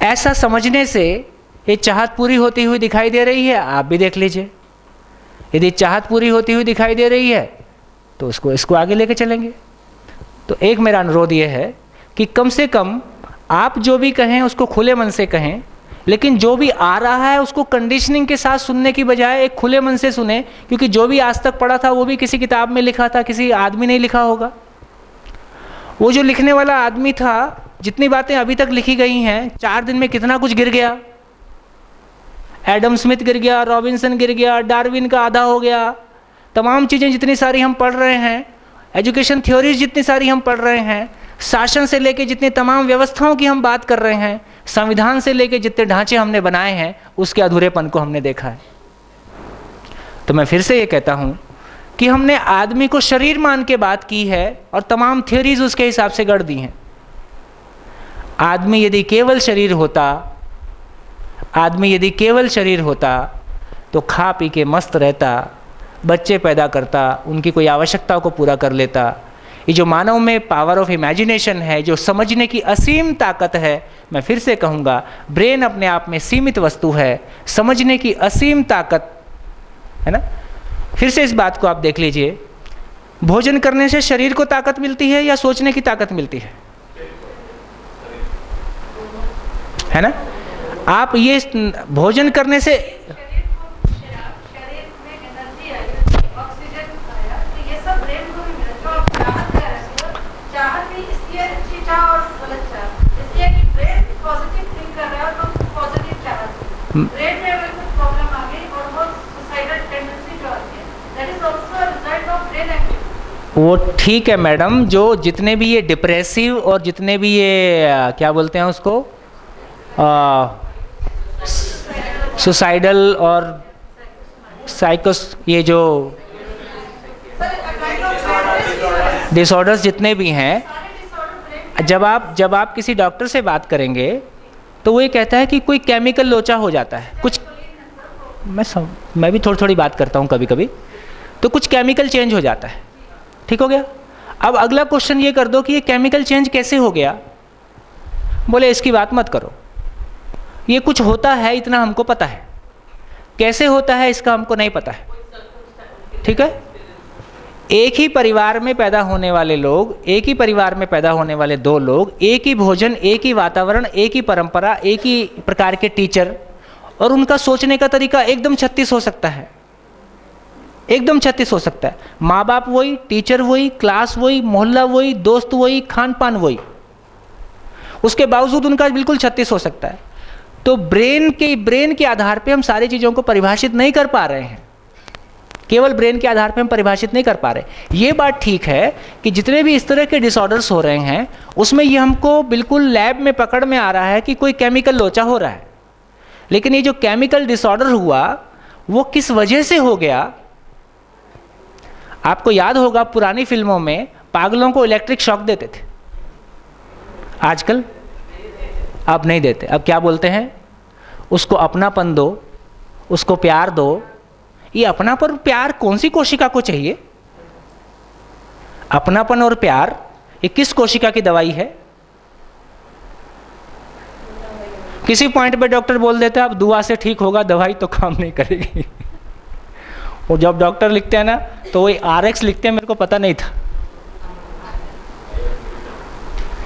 ऐसा समझने से ये चाहत पूरी होती हुई दिखाई दे रही है, आप भी देख लीजिए। यदि चाहत पूरी होती हुई दिखाई दे रही है तो इसको आगे लेके चलेंगे। तो एक मेरा अनुरोध ये है कि कम से कम आप जो भी कहें उसको खुले मन से कहें, लेकिन जो भी आ रहा है उसको कंडीशनिंग के साथ सुनने की बजाय एक खुले मन से सुने, क्योंकि जो भी आज तक पढ़ा था वो भी किसी किताब में लिखा था, किसी आदमी ने लिखा होगा। वो जो लिखने वाला आदमी था, जितनी बातें अभी तक लिखी गई हैं, 4 दिन में कितना कुछ गिर गया। एडम स्मिथ गिर गया, रॉबिन्सन गिर गया, डार्विन का आधा हो गया, तमाम चीज़ें जितनी सारी हम पढ़ रहे हैं, एजुकेशन थ्योरीज जितनी सारी हम पढ़ रहे हैं, शासन से लेके जितनी तमाम व्यवस्थाओं की हम बात कर रहे हैं, संविधान से लेके जितने ढांचे हमने बनाए हैं, उसके अधूरेपन को हमने देखा है। तो मैं फिर से ये कहता हूँ कि हमने आदमी को शरीर मान के बात की है और तमाम थ्योरीज उसके हिसाब से गढ़ दी हैं। आदमी यदि केवल शरीर होता तो खा पी के मस्त रहता, बच्चे पैदा करता, उनकी कोई आवश्यकताओं को पूरा कर लेता। ये जो मानव में पावर ऑफ इमेजिनेशन है, जो समझने की असीम ताकत है, मैं फिर से कहूँगा, ब्रेन अपने आप में सीमित वस्तु है, समझने की असीम ताकत है ना। फिर से इस बात को आप देख लीजिए, भोजन करने से शरीर को ताकत मिलती है या सोचने की ताकत मिलती है ना? आप ये भोजन करने से वो ठीक है मैडम, जो जितने भी ये डिप्रेसिव और जितने भी ये क्या बोलते हैं उसको, सुसाइडल और साइकोस, ये जो डिसऑर्डर्स जितने भी हैं, जब आप किसी डॉक्टर से बात करेंगे तो वो ये कहता है कि कोई केमिकल लोचा हो जाता है कुछ। मैं भी थोड़ी बात करता हूँ कभी कभी। तो कुछ केमिकल चेंज हो जाता है, ठीक हो गया। अब अगला क्वेश्चन ये कर दो कि ये केमिकल चेंज कैसे हो गया। बोले इसकी बात मत करो, ये कुछ होता है इतना हमको पता है, कैसे होता है इसका हमको नहीं पता है, ठीक है। एक ही परिवार में पैदा होने वाले लोग, एक ही परिवार में पैदा होने वाले दो लोग, एक ही भोजन, एक ही वातावरण, एक ही परंपरा, एक ही प्रकार के टीचर, और उनका सोचने का तरीका एकदम 36 हो सकता है, एकदम 36 हो सकता है। माँ बाप वही, टीचर वही, क्लास वही, मोहल्ला वही, दोस्त वही, खान पान वही, उसके बावजूद उनका बिल्कुल 36 हो सकता है। तो ब्रेन के आधार पे हम सारी चीज़ों को परिभाषित नहीं कर पा रहे हैं, केवल ब्रेन के आधार पे हम परिभाषित नहीं कर पा रहे। ये बात ठीक है कि जितने भी इस तरह के डिसऑर्डर्स हो रहे हैं उसमें ये हमको बिल्कुल लैब में पकड़ में आ रहा है कि कोई केमिकल लोचा हो रहा है, लेकिन ये जो केमिकल डिसऑर्डर हुआ वो किस वजह से हो गया। आपको याद होगा पुरानी फिल्मों में पागलों को इलेक्ट्रिक शॉक देते थे, आजकल अब नहीं देते। अब क्या बोलते हैं, उसको अपनापन दो, उसको प्यार दो। ये अपनापन प्यार कौन सी कोशिका को चाहिए? अपनापन और प्यार ये किस कोशिका की दवाई है? किसी पॉइंट पे डॉक्टर बोल देता है अब दुआ से ठीक होगा, दवाई तो काम नहीं करेगी। और जब डॉक्टर लिखते हैं ना तो वही RX लिखते हैं, मेरे को पता नहीं था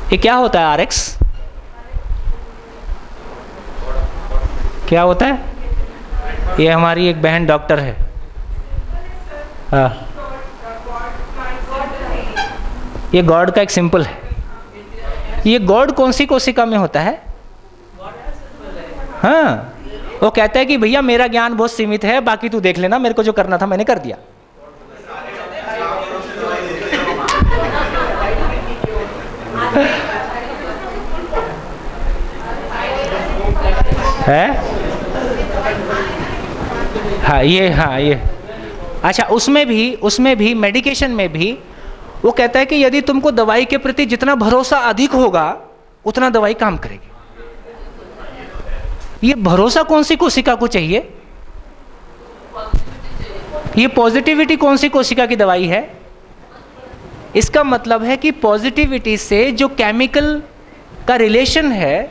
ये क्या होता है RX, क्या होता है? ये हमारी एक बहन डॉक्टर है। हाँ, ये गॉड का एक सिंपल है। ये गॉड कौन सी कोशिका में होता है? हाँ, वो कहता है कि भैया मेरा ज्ञान बहुत सीमित है, बाकी तू देख लेना, मेरे को जो करना था मैंने कर दिया। है हाँ ये अच्छा, उसमें भी मेडिकेशन में भी वो कहता है कि यदि तुमको दवाई के प्रति जितना भरोसा अधिक होगा उतना दवाई काम करेगी। ये भरोसा कौन सी कोशिका को चाहिए? ये पॉजिटिविटी कौन सी कोशिका की दवाई है? इसका मतलब है कि पॉजिटिविटी से जो केमिकल का रिलेशन है,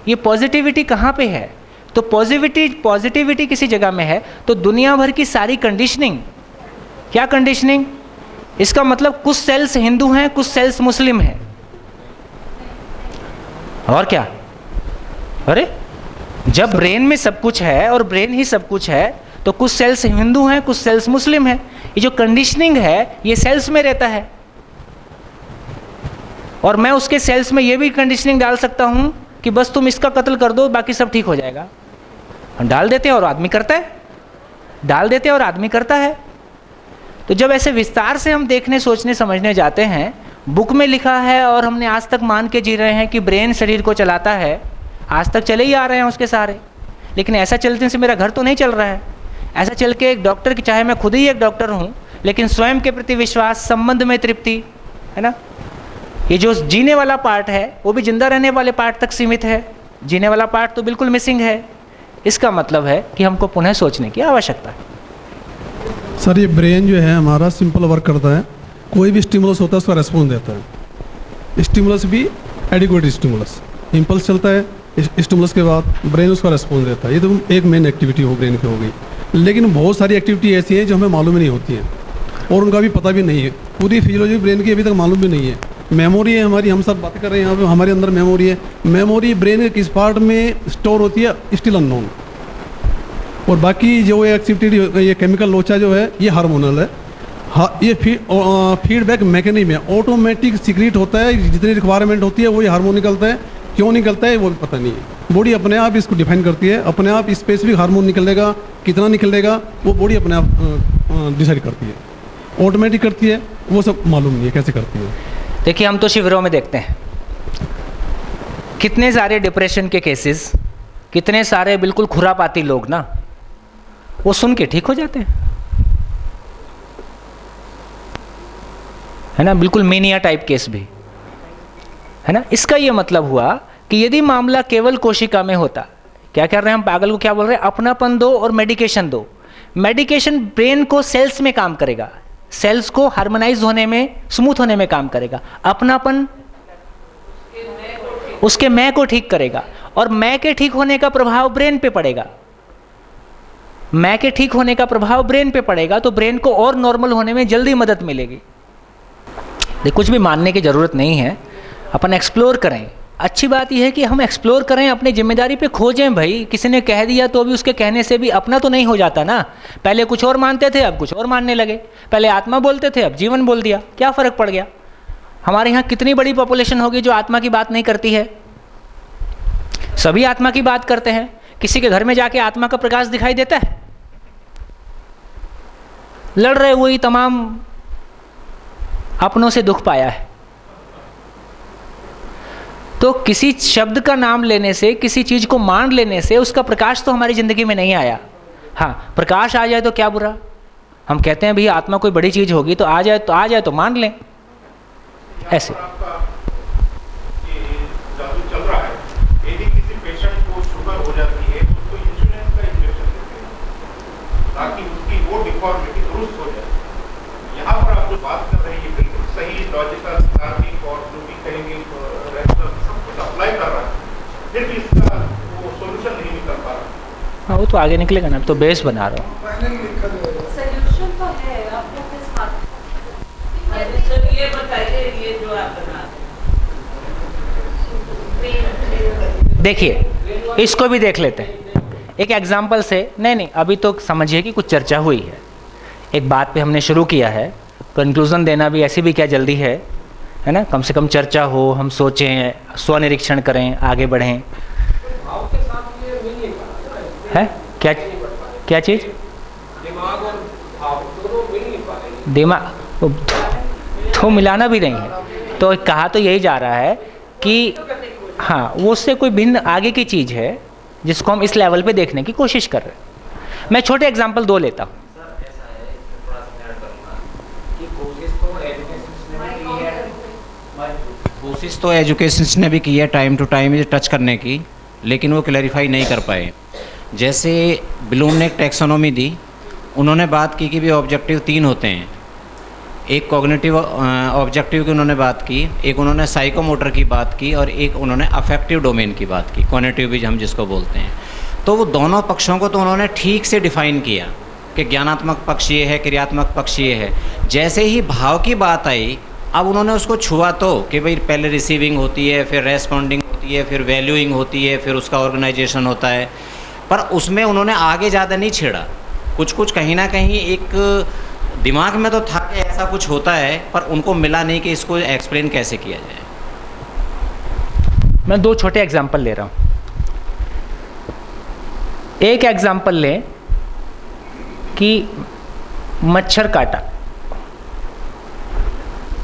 ये पॉजिटिविटी कहाँ पे है? तो पॉजिटिविटी किसी जगह में है तो दुनिया भर की सारी कंडीशनिंग, क्या कंडीशनिंग? इसका मतलब कुछ सेल्स हिंदू हैं, कुछ सेल्स मुस्लिम हैं, और क्या? अरे जब ब्रेन में सब कुछ है और ब्रेन ही सब कुछ है तो कुछ सेल्स हिंदू हैं, कुछ सेल्स मुस्लिम हैं। ये जो कंडीशनिंग है ये सेल्स में रहता है, और मैं उसके सेल्स में ये भी कंडीशनिंग डाल सकता हूं कि बस तुम इसका कत्ल कर दो बाकी सब ठीक हो जाएगा। हम डाल देते हैं और आदमी करता है, डाल देते हैं और आदमी करता है। तो जब ऐसे विस्तार से हम देखने, सोचने, समझने जाते हैं, बुक में लिखा है और हमने आज तक मान के जी रहे हैं कि ब्रेन शरीर को चलाता है, आज तक चले ही आ रहे हैं उसके सहारे, लेकिन ऐसा चलने से मेरा घर तो नहीं चल रहा है। ऐसा चल के एक डॉक्टर की, चाहे मैं खुद ही एक डॉक्टर हूँ, लेकिन स्वयं के प्रति विश्वास, संबंध में तृप्ति, है ना, ये जो जीने वाला पार्ट है वो भी जिंदा रहने वाले पार्ट तक सीमित है, जीने वाला पार्ट तो बिल्कुल मिसिंग है। इसका मतलब है कि हमको पुनः सोचने की आवश्यकता है। सर ये ब्रेन जो है हमारा सिंपल वर्क करता है, कोई भी स्टिमुलस होता है उसका रेस्पॉन्स देता है। स्टिमुलस भी एडिक्वेट स्टिमुलस, इम्पल्स चलता है, स्टिमुलस के बाद ब्रेन उसका रेस्पॉन्स देता है। ये तो एक मेन एक्टिविटी हो ब्रेन की हो गई, लेकिन बहुत सारी एक्टिविटी ऐसी है जो हमें मालूम ही नहीं होती हैं और उनका भी पता भी नहीं है। पूरी फिजियोलॉजी ब्रेन की अभी तक मालूम भी नहीं है। मेमोरी है हमारी, हम सब बात कर रहे हैं यहाँ पे, हमारे अंदर मेमोरी है। मेमोरी ब्रेन के किस पार्ट में स्टोर होती है स्टिल अननोन। और बाकी जो ये एक्टिविटी, ये केमिकल लोचा जो है ये हार्मोनल है। हाँ, ये फीडबैक मैकेनिज्म है, ऑटोमेटिक सीक्रेट होता है, जितनी रिक्वायरमेंट होती है वो ये हार्मोन निकलता है। क्यों निकलता है वो भी पता नहीं है। बॉडी अपने आप इसको डिफाइन करती है, अपने आप स्पेसिफिक हार्मोन निकलेगा, कितना निकलेगा वो बॉडी अपने आप डिसाइड करती है, ऑटोमेटिक करती है, वो सब मालूम नहीं है कैसे करती है। देखिए हम तो शिविरों में देखते हैं कितने सारे डिप्रेशन के केसेस, कितने सारे बिल्कुल खुरापाती लोग ना, वो सुन के ठीक हो जाते हैं, है ना, बिल्कुल मेनिया टाइप केस भी, है ना। इसका ये मतलब हुआ कि यदि मामला केवल कोशिका में होता, क्या कर रहे हैं हम, पागल को क्या बोल रहे हैं, अपनापन दो और मेडिकेशन दो। मेडिकेशन ब्रेन को सेल्स में काम करेगा, सेल्स को हार्मोनाइज होने में, स्मूथ होने में काम करेगा, अपनापन उसके मैं को ठीक करेगा, और मैं के ठीक होने का प्रभाव ब्रेन पे पड़ेगा। मैं के ठीक होने का प्रभाव ब्रेन पे पड़ेगा तो ब्रेन को और नॉर्मल होने में जल्दी मदद मिलेगी। कुछ भी मानने की ज़रूरत नहीं है, अपन एक्सप्लोर करें। अच्छी बात यह है कि हम एक्सप्लोर करें, अपनी जिम्मेदारी पे खोजें। भाई किसी ने कह दिया तो भी उसके कहने से भी अपना तो नहीं हो जाता ना। पहले कुछ और मानते थे, अब कुछ और मानने लगे। पहले आत्मा बोलते थे, अब जीवन बोल दिया, क्या फ़र्क पड़ गया? हमारे यहाँ कितनी बड़ी पॉपुलेशन होगी जो आत्मा की बात नहीं करती है? सभी आत्मा की बात करते हैं। किसी के घर में जाके आत्मा का प्रकाश दिखाई देता है? लड़ रहे हुए तमाम अपनों से दुख पाया है। तो किसी शब्द का नाम लेने से, किसी चीज को मान लेने से उसका प्रकाश तो हमारी जिंदगी में नहीं आया। हाँ, प्रकाश आ जाए तो क्या बुरा? हम कहते हैं भैया आत्मा कोई बड़ी चीज होगी तो आ जाए तो मान लें। ऐसे चल रहा है, यदि किसी पेशेंट को शुगर हो जाती है तो उसको इंसुलिन का इंजेक्शन देते हैं ताकि उसकी वो डिफॉर्मिटी दुरुस्त हो जाए। यहाँ पर आप जो बात कर रहे हैं ये बिल्कुल सही, लॉजिकल, धार्मिक और जो भी कहेंगे रैशनल सब कुछ अप्लाई कर रहा है, फिर भी इसका वो सोल्यूशन नहीं निकल पा रहा। हाँ, वो तो आगे निकलेगा ना। तो बेस बना रहा हूँ। सोल्यूशन तो है, आपको किस बात? ये बताइए, ये जो आप बना देखिए, इसको भी देख लेते हैं एक एग्जाम्पल से। नहीं, अभी तो समझिए कि कुछ चर्चा हुई है, एक बात पे हमने शुरू किया है, कंक्लूजन देना भी ऐसी भी क्या जल्दी है ना? कम से कम चर्चा हो, हम सोचें, स्वनिरीक्षण करें, आगे बढ़ें। है क्या चीज़? दिमाग तो मिलाना भी नहीं है। तो कहा तो यही जा रहा है कि हाँ, वो उससे कोई भिन्न आगे की चीज़ है जिसको हम इस लेवल पे देखने की कोशिश कर रहे हैं। मैं छोटे एग्जांपल दो लेता हूँ। कोशिश तो एजुकेशन ने भी की है टाइम टू टाइम टच करने की, लेकिन वो क्लैरिफाई नहीं कर पाए। जैसे ब्लूम ने एक टैक्सोनॉमी दी, उन्होंने बात की कि भी ऑब्जेक्टिव 3 होते हैं। एक कॉग्निटिव ऑब्जेक्टिव की उन्होंने बात की, एक उन्होंने साइकोमोटर की बात की, और एक उन्होंने अफेक्टिव डोमेन की बात की, कॉग्निटिव भी हम जिसको बोलते हैं। तो वो दोनों पक्षों को तो उन्होंने ठीक से डिफाइन किया कि ज्ञानात्मक पक्ष ये है, क्रियात्मक पक्ष ये है। जैसे ही भाव की बात आई, अब उन्होंने उसको छुआ तो कि भाई पहले रिसीविंग होती है, फिर रेस्पॉन्डिंग होती है, फिर वैल्यूइंग होती है, फिर उसका ऑर्गेनाइजेशन होता है। पर उसमें उन्होंने आगे ज़्यादा नहीं छेड़ा। कुछ कहीं ना कहीं एक दिमाग में तो था कि ऐसा कुछ होता है, पर उनको मिला नहीं कि इसको एक्सप्लेन कैसे किया जाए। मैं 2 छोटे एग्जाम्पल ले रहा हूँ। एक एग्जाम्पल लें कि मच्छर काटा,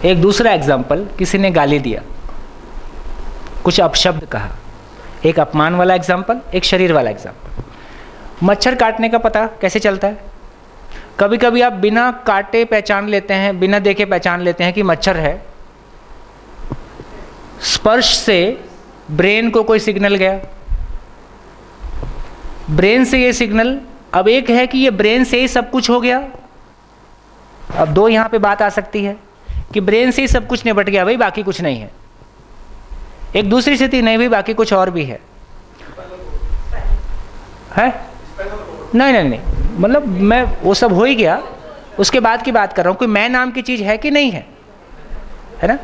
एक दूसरा एग्जाम्पल किसी ने गाली दिया, कुछ अपशब्द कहा। एक अपमान वाला एग्जाम्पल, एक शरीर वाला एग्जाम्पल। मच्छर काटने का पता कैसे चलता है? कभी कभी आप बिना काटे पहचान लेते हैं, बिना देखे पहचान लेते हैं कि मच्छर है। स्पर्श से ब्रेन को कोई सिग्नल गया, ब्रेन से ये सिग्नल, अब एक है कि ये ब्रेन से ही सब कुछ हो गया। अब 2 यहाँ पे बात आ सकती है कि ब्रेन से ही सब कुछ निपट गया, भाई बाकी कुछ नहीं है। एक दूसरी स्थिति, नहीं भाई बाकी कुछ और भी है। नहीं, मतलब मैं वो सब हो ही गया, उसके बाद की बात कर रहा हूँ। कोई मैं नाम की चीज़ है कि नहीं है ना?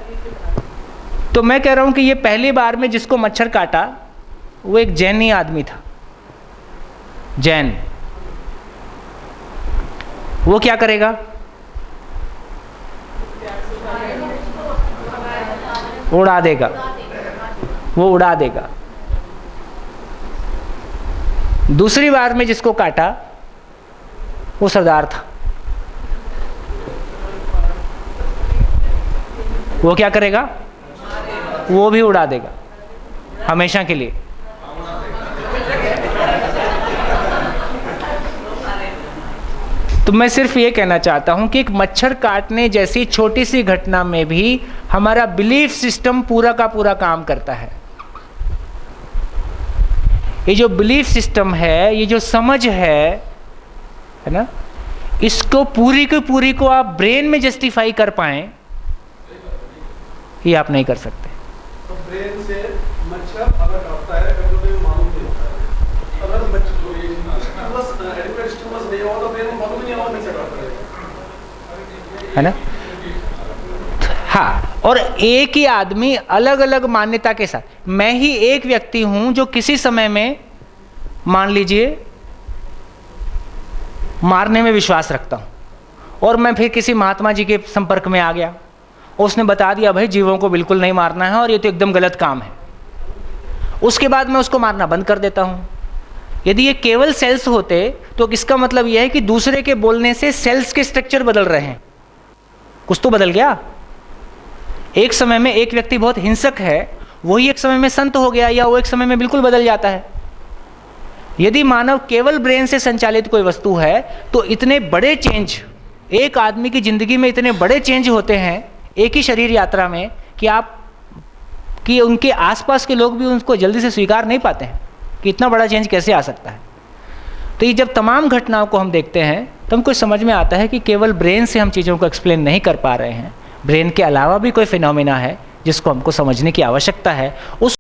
तो मैं कह रहा हूँ कि ये पहली बार में जिसको मच्छर काटा वो एक जैनी आदमी था। जैन, वो क्या करेगा? उड़ा देगा, वो उड़ा देगा। दूसरी बार में जिसको काटा वो सरदार था, वो क्या करेगा? वो भी उड़ा देगा हमेशा के लिए। तो मैं सिर्फ ये कहना चाहता हूं कि एक मच्छर काटने जैसी छोटी सी घटना में भी हमारा बिलीफ सिस्टम पूरा का पूरा काम करता है। ये जो बिलीफ सिस्टम है, ये जो समझ है है ना, इसको पूरी की पूरी को आप ब्रेन में जस्टिफाई कर पाएं, ये आप नहीं कर सकते। तो ब्रेन से मच्छर अगर काटता है कभी मालूम नहीं होता है, अगर मच्छर बस एडिक्वेट स्टिमुलस नहीं होगा तो ब्रेन में मालूम नहीं होगा कैसे काटता है ना। हाँ, और एक ही आदमी अलग अलग मान्यता के साथ, मैं ही एक व्यक्ति हूं जो किसी समय में मान लीजिए मारने में विश्वास रखता हूं, और मैं फिर किसी महात्मा जी के संपर्क में आ गया, उसने बता दिया भाई जीवों को बिल्कुल नहीं मारना है और ये तो एकदम गलत काम है, उसके बाद मैं उसको मारना बंद कर देता हूं। यदि ये केवल सेल्स होते तो इसका मतलब यह है कि दूसरे के बोलने से सेल्स के स्ट्रक्चर बदल रहे हैं, कुछ तो बदल गया। एक समय में एक व्यक्ति बहुत हिंसक है, वही एक समय में संत हो गया, या वो एक समय में बिल्कुल बदल जाता है। यदि मानव केवल ब्रेन से संचालित कोई वस्तु है तो इतने बड़े चेंज, एक आदमी की ज़िंदगी में इतने बड़े चेंज होते हैं एक ही शरीर यात्रा में कि उनके आसपास के लोग भी उनको जल्दी से स्वीकार नहीं पाते हैं कि इतना बड़ा चेंज कैसे आ सकता है। तो ये जब तमाम घटनाओं को हम देखते हैं तो हमको समझ में आता है कि केवल ब्रेन से हम चीज़ों को एक्सप्लेन नहीं कर पा रहे हैं, ब्रेन के अलावा भी कोई फिनोमेना है जिसको हमको समझने की आवश्यकता है। उस